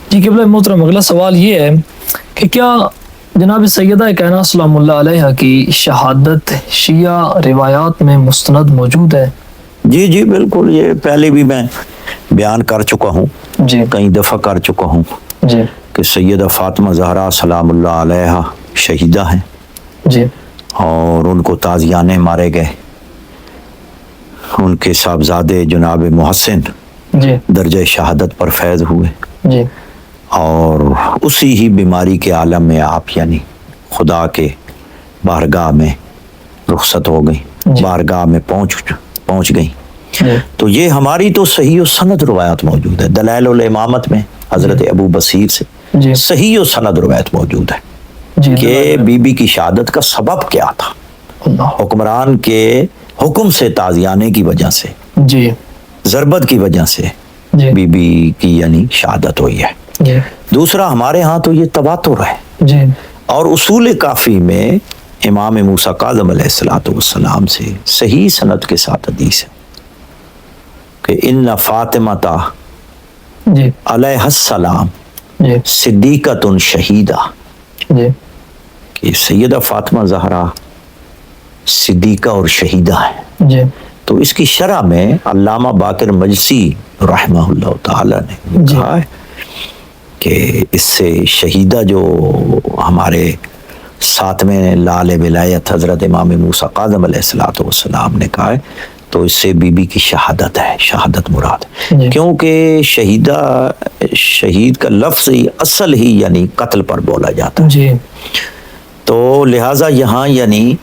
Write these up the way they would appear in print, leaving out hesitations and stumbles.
جی قبلہ محترم، اگلا سوال یہ ہے کہ کیا جناب سیدہ کائنات سلام اللہ علیہ کی شہادت شیعہ روایات میں مستند موجود ہے؟ جی جی بالکل، یہ پہلے بھی میں بیان کر چکا ہوں، جی کئی دفعہ کر چکا ہوں جی کہ سیدہ فاطمہ زہرا سلام اللہ علیہ شہیدہ ہیں، جی اور ان کو تازیانے مارے گئے، ان کے صاحبزادے جناب محسن جی درجہ شہادت پر فیض ہوئے، جی اور اسی ہی بیماری کے عالم میں آپ یعنی خدا کے بارگاہ میں رخصت ہو گئی، جی بارگاہ میں پہنچ گئی۔ جی تو یہ ہماری تو صحیح و سند روایت موجود ہے، دلائل الامامت میں حضرت ابو بصیر سے جی صحیح و سند روایت موجود ہے جی کہ بی بی کی شہادت کا سبب کیا تھا۔ اللہ، حکمران کے حکم سے تازیانے کی وجہ سے، جی ضربت کی وجہ سے جی بی بی کی یعنی شہادت ہوئی ہے۔ جی دوسرا، ہمارے ہاں تو یہ تواتر ہے، جی اور اصول کافی میں امام موسیٰ کاظم علیہ الصلوۃ والسلام سے صحیح سند کے ساتھ حدیث ہے کہ ان فاطمہ جی علیہ السلام جی صدیقۃ شہیدہ، جی کہ سیدہ فاطمہ زہرا صدیقہ اور شہیدہ ہے۔ جی تو اس کی شرح میں علامہ باقر مجلسی رحمہ اللہ تعالی نے جی کہا ہے کہ اس سے شہیدہ جو ہمارے ساتویں لال ولایت حضرت امام موسیٰ کاظم علیہ الصلوۃ والسلام نے کہا ہے، تو اس سے بی بی کی شہادت ہے، شہادت مراد ہے، جی کیونکہ شہید کا لفظ ہی اصل ہی یعنی قتل پر بولا جاتا ہے، جی تو لہٰذا یہاں یعنی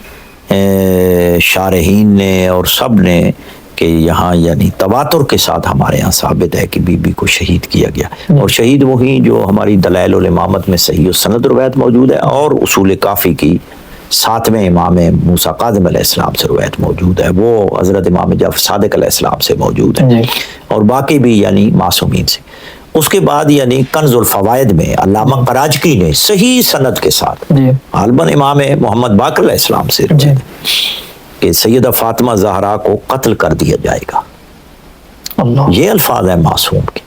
شارحین نے اور سب نے کہ یہاں یعنی تواتر کے ساتھ ہمارے یہاں ثابت ہے کہ بی بی کو شہید کیا گیا، اور شہید وہی جو ہماری دلائل الامامت میں صحیح و سند روایت موجود ہے، اور اصول کافی کی ساتویں امام موسیٰ کاظم علیہ السلام سے روایت موجود ہے، وہ حضرت امام جعفر صادق علیہ السلام سے موجود ہے، جی اور باقی بھی یعنی معصومین سے۔ اس کے بعد یعنی کنز الفوائد میں علامہ قراجکی نے صحیح سند کے ساتھ جی غالباً امام محمد باقر علیہ السلام سے جی کہ سیدہ فاطمہ زہرا کو قتل کر دیا جائے گا، اللہ، یہ الفاظ ہیں معصوم کے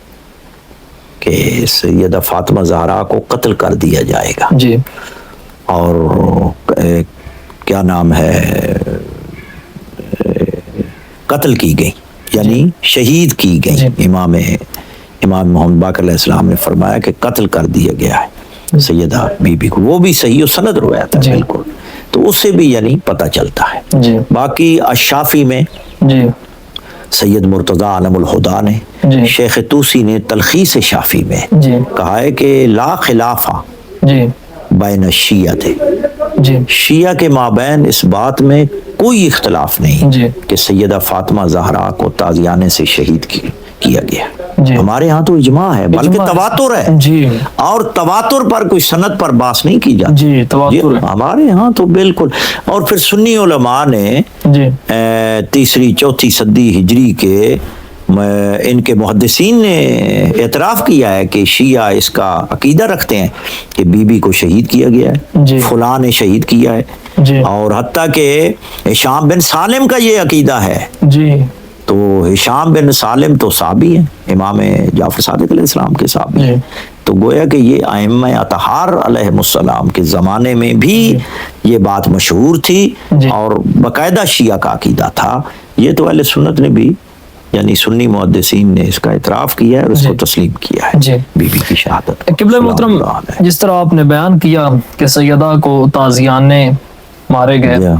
کہ سیدہ فاطمہ زہرا کو قتل کر دیا جائے گا، جی اور کیا نام ہے، قتل کی گئی یعنی شہید کی گئی۔ جی امام محمد باقر علیہ السلام نے فرمایا کہ قتل کر دیا گیا ہے سیدہ بی بی کو، وہ بھی صحیح و سند روایت ہے جی بالکل، تو اس سے بھی یعنی پتہ چلتا ہے۔ جی باقی الشافی میں جی سید مرتضیٰ علم الہدیٰ نے، جی شیخ طوسی نے تلخیص شافی میں جی کہا ہے کہ لا خلافہ جی بین الشیعہ تھے، جی شیعہ کے مابین اس بات میں کوئی اختلاف نہیں جی کہ سیدہ فاطمہ زہرا کو تازیانے سے شہید کیا گیا۔ جی ہمارے ہاں تو اجماع ہے، بلکہ اجماع ہے۔ تواتر ہے، جی اور تواتر پر کوئی سند پر بحث نہیں کی جاتی، جی تواتر ہے۔ ہمارے ہاں تو بالکل۔ اور پھر سنی علماء نے جی تیسری چوتھی صدی ہجری کے ان کے محدثین نے اعتراف کیا ہے کہ شیعہ اس کا عقیدہ رکھتے ہیں کہ بی بی کو شہید کیا گیا ہے، جی فلاں نے شہید کیا ہے، جی اور حتیٰ کہ ہشام بن سالم کا یہ عقیدہ ہے، جی تو ہشام بن سالم تو صحابی ہیں، امام جعفر صادق علیہ السلام کے صحابی ہیں، تو گویا کہ یہ ائمہ اطہار علیہ السلام کے زمانے میں بھی یہ بات مشہور تھی، اور باقاعدہ شیعہ کا عقیدہ تھا۔ یہ تو اہل سنت نے بھی یعنی سنی محدثین نے اس کا اعتراف کیا ہے اور اس کو تسلیم کیا ہے، جی بی بی کی شہادت۔ قبلہ محترم، جس طرح آپ نے بیان کیا کہ سیدہ کو تازیانے مارے گئے،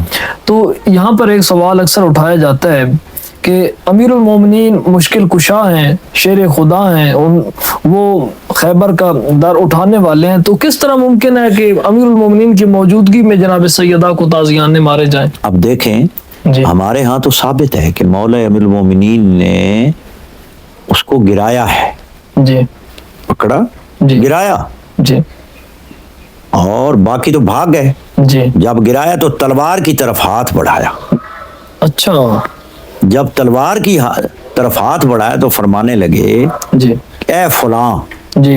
تو یہاں پر ایک سوال اکثر اٹھایا جاتا ہے کہ امیر المومنین مشکل کشا ہیں، شیر خدا ہیں، وہ خیبر کا در اٹھانے والے ہیں، تو کس طرح ممکن ہے کہ امیر المومنین کی موجودگی میں جناب سیدہ کو تازیانے مارے جائیں؟ اب دیکھیں، ہمارے ہاں تو ثابت ہے کہ مولا امیر المومنین نے اس کو گرایا ہے، جی پکڑا، جی گرایا، جی اور باقی تو بھاگ گئے۔ جی جب گرایا تو تلوار کی طرف ہاتھ بڑھایا، اچھا، جب تلوار کی طرف ہاتھ بڑھایا تو فرمانے لگے، جی اے فلاں، جی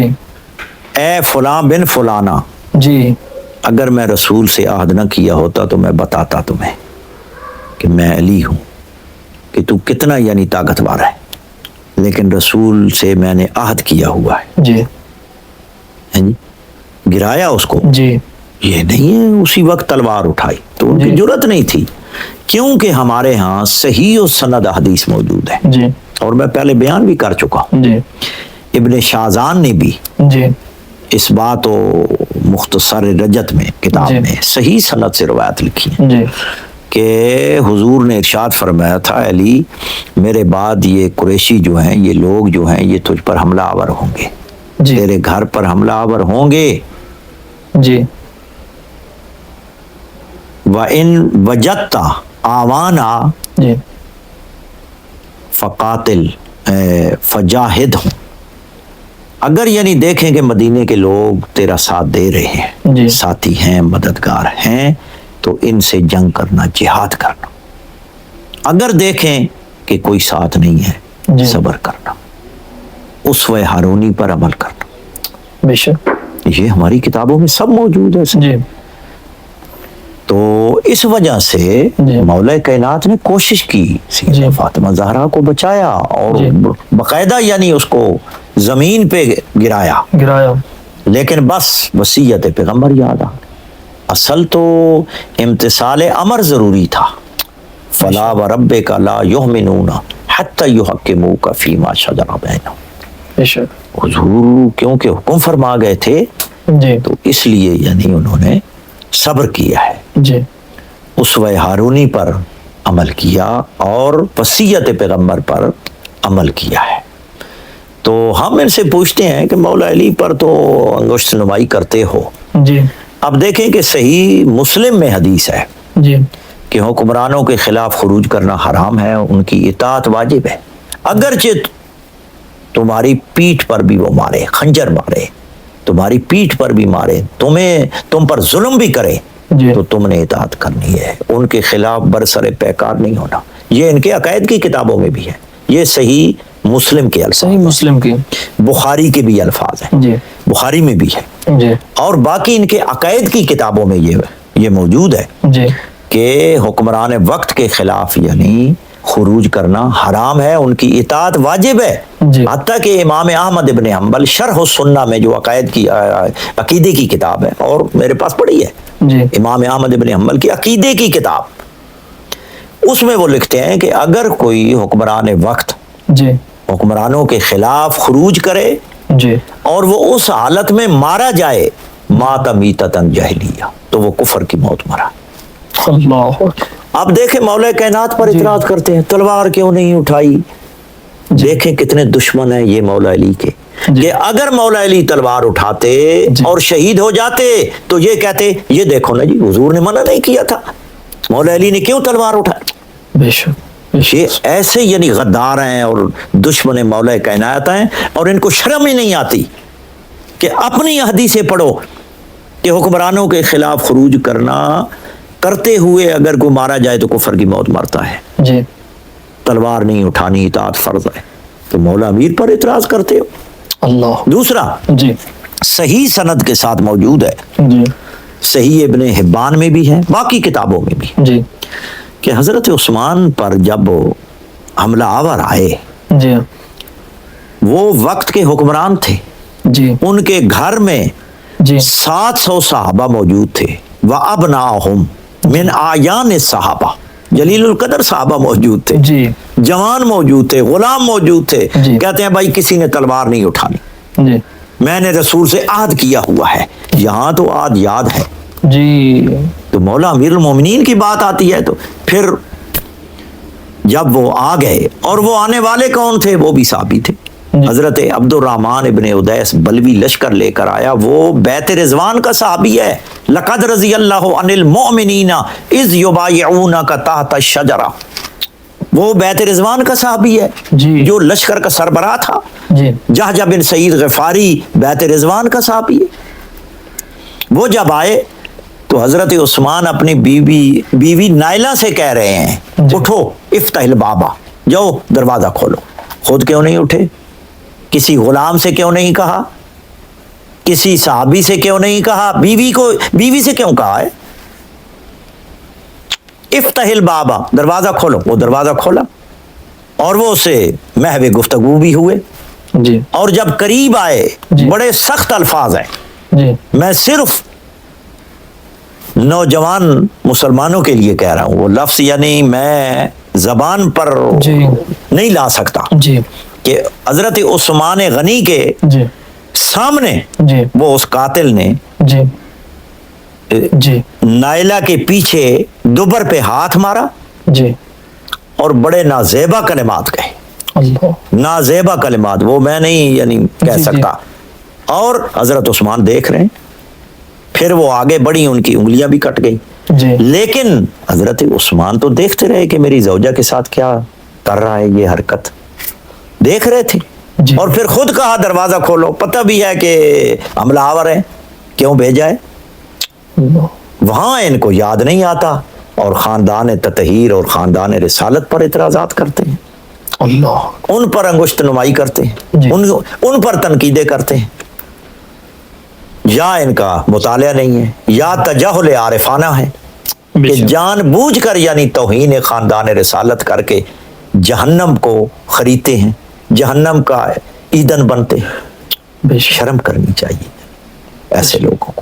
اے فلاں بن فلانا، جی اگر میں رسول سے عہد نہ کیا ہوتا تو میں بتاتا تمہیں کہ میں علی ہوں، کہ تو کتنا یعنی طاقتور ہے، لیکن رسول سے میں نے عہد کیا ہوا ہے، جی جی گرایا اس کو، جی یہ نہیں ہے اسی وقت تلوار اٹھائی، تو ان کی جرت نہیں تھی، کیونکہ ہمارے ہاں صحیح و سند حدیث موجود ہے، جی اور میں پہلے بیان بھی کر چکا ہوں، جی ابن شاذان نے بھی جی اس بات و مختصر رجت میں کتاب جی میں صحیح سند سے روایت لکھی ہے جی کہ حضور نے ارشاد فرمایا تھا، علی میرے بعد یہ قریشی جو ہیں، یہ لوگ جو ہیں، یہ تجھ پر حملہ آور ہوں گے، جی تیرے گھر پر حملہ آور ہوں گے، جی وَإِن وَجَدْتَ آوَانَا جی فقاتل فجاہد ہوں، اگر یعنی دیکھیں کہ مدینے کے لوگ تیرا ساتھ دے رہے ہیں، جی ساتھی ہیں، مددگار ہیں، تو ان سے جنگ کرنا، جہاد کرنا، اگر دیکھیں کہ کوئی ساتھ نہیں ہے، جی صبر کرنا، اسوہ ہارونی پر عمل کرنا، بے شک یہ ہماری کتابوں میں سب موجود ہے۔ جی تو اس وجہ سے جی مولا کائنات نے کوشش کی سیدہ جی فاطمہ زہرا کو بچایا، اور جی باقاعدہ یعنی اس کو زمین پہ گرایا، گرایا، لیکن بس وصیت پیغمبر یاد آ گئی۔ اصل تو امتثال امر ضروری تھا، فلا وربک لا یؤمنون حتی یحکموک فیما شجر بینہم، بے شک حضور کیونکہ حکم فرما گئے تھے جی تو اس لیے یعنی انہوں نے صبر کیا ہے، جی اسوہ ہارونی پر عمل کیا اور وصیت پیغمبر پر عمل کیا ہے۔ تو ہم ان سے پوچھتے ہیں کہ مولا علی پر تو انگشت نمائی کرتے ہو، جی اب دیکھیں کہ صحیح مسلم میں حدیث ہے جی کہ حکمرانوں کے خلاف خروج کرنا حرام ہے، ان کی اطاعت واجب ہے، اگرچہ تمہاری پیٹھ پر بھی وہ مارے، خنجر مارے، تمہاری پیٹھ پر بھی مارے، تم پر ظلم بھی کرے، جی تو تم نے اطاعت کرنی ہے، ان کے خلاف برسر پیکار نہیں ہونا۔ یہ ان کے عقائد کی کتابوں میں بھی ہے، یہ صحیح مسلم کے الفاظ، صحیح مسلم کی، بخاری کے بھی الفاظ ہیں، جی بخاری میں بھی ہے، جی اور باقی ان کے عقائد کی کتابوں میں یہ موجود ہے جی کہ حکمران وقت کے خلاف یعنی خروج کرنا حرام ہے، ان کی اطاعت واجب ہے، جی حتیٰ کہ امام احمد ابن حنبل شرح السنہ میں جو عقائد کی عقیدے کی کتاب ہے، اور میرے پاس پڑھی ہے جی امام احمد ابن حنبل کی عقیدے کی کتاب، اس میں وہ لکھتے ہیں کہ اگر کوئی حکمران وقت جی حکمرانوں کے خلاف خروج کرے جی اور وہ اس حالت میں مارا جائے مات میتتن جاہلیہ، تو وہ کفر کی موت مرا۔ اللہ اب دیکھیں مولا کائنات پر اعتراض کرتے ہیں، تلوار کیوں نہیں اٹھائی؟ دیکھیں کتنے دشمن ہیں یہ مولا علی کے، کہ اگر مولا علی تلوار اٹھاتے اور شہید ہو جاتے تو یہ کہتے یہ دیکھو نا جی حضور نے منع نہیں کیا تھا، مولا علی نے کیوں تلوار اٹھائی؟ بے شک یہ ایسے یعنی غدار ہیں اور دشمن مولا کائنات ہیں، اور ان کو شرم ہی نہیں آتی کہ اپنی حدیثیں پڑھو کہ حکمرانوں کے خلاف خروج کرتے ہوئے اگر کوئی مارا جائے تو کفر کی موت مرتا ہے، جی تلوار نہیں اٹھانی، اطاعت فرض ہے، تو مولا امیر پر اعتراض کرتے ہو۔ اللہ دوسرا جی صحیح سند کے ساتھ موجود ہے، جی صحیح ابن حبان میں بھی ہے، باقی کتابوں میں بھی، جی کہ حضرت عثمان پر جب حملہ آور آئے، جی وہ وقت کے حکمران تھے، جی ان کے گھر میں جی 700 صحابہ موجود تھے، وَأَبْنَاهُمْ مِنْ آیان الصحابہ، جلیل القدر صحابہ موجود تھے، جی جوان موجود تھے، غلام موجود تھے، جی کہتے ہیں بھائی کسی نے تلوار نہیں اٹھانی، جی میں نے رسول سے عہد کیا ہوا ہے، یہاں تو عہد یاد ہے، جی تو مولا امیر المومنین کی بات آتی ہے، تو پھر جب وہ آ گئے، اور وہ آنے والے کون تھے؟ وہ بھی صحابی تھے، حضرت عبد الرحمن ابن ادیس بلوی لشکر لے کر آیا، وہ بیت رضوان کا صحابی ہے، لقد رضی اللہ عن المؤمنین اذ یبایعونک تحت الشجرہ، وہ بیت رضوان کا صحابی ہے جی جو لشکر کا سربراہ تھا، جی جہجہ بن سعید غفاری بیت رضوان کا صحابی ہے۔ وہ جب آئے تو حضرت عثمان اپنی بیوی نائلہ سے کہہ رہے ہیں اٹھو افتح البابا، جاؤ دروازہ کھولو، خود کیوں نہیں اٹھے؟ کسی غلام سے کیوں نہیں کہا؟ کسی صحابی سے کیوں نہیں کہا؟ بیوی سے کیوں کہا ہے؟ افتح البابا، دروازہ کھولو، وہ دروازہ کھولا، اور وہ اسے محو گفتگو بھی ہوئے، جی اور جب قریب آئے جی بڑے سخت الفاظ ہیں جی میں صرف نوجوان مسلمانوں کے لیے کہہ رہا ہوں، وہ لفظ یعنی میں زبان پر جی نہیں لا سکتا جی کہ حضرت عثمان غنی کے جی سامنے جی وہ اس قاتل نے جی جی نائلہ کے پیچھے دوبر پہ ہاتھ مارا جی اور بڑے نازیبا کلمات کہے، اللہ نازیبا کلمات، وہ میں نہیں یعنی کہہ جی، جی۔ سکتا، اور حضرت عثمان دیکھ رہے ہیں، پھر وہ آگے بڑھی، ان کی انگلیاں بھی کٹ گئی، جی لیکن حضرت عثمان تو دیکھتے رہے کہ میری زوجہ کے ساتھ کیا کر رہا ہے یہ حرکت، دیکھ رہے تھے، جی۔ اور پھر خود کہا دروازہ کھولو، پتہ بھی ہے کہ حملہ آور ہے، کیوں بھیجا ہے؟ اللہ وہاں ان کو یاد نہیں آتا، اور خاندان تطہیر اور خاندان رسالت پر اعتراضات کرتے ہیں، اللہ ان پر انگشت نمائی کرتے ہیں، جی۔ ان پر تنقیدیں کرتے ہیں، یا ان کا مطالعہ نہیں ہے، یا تجاہل عارفانہ ہے بے کہ شک۔ جان بوجھ کر یعنی توہین خاندان رسالت کر کے جہنم کو خریدتے ہیں، جہنم کا ایندھن بنتے ہیں۔ بے شک۔ شرم کرنی چاہیے ایسے لوگوں کو۔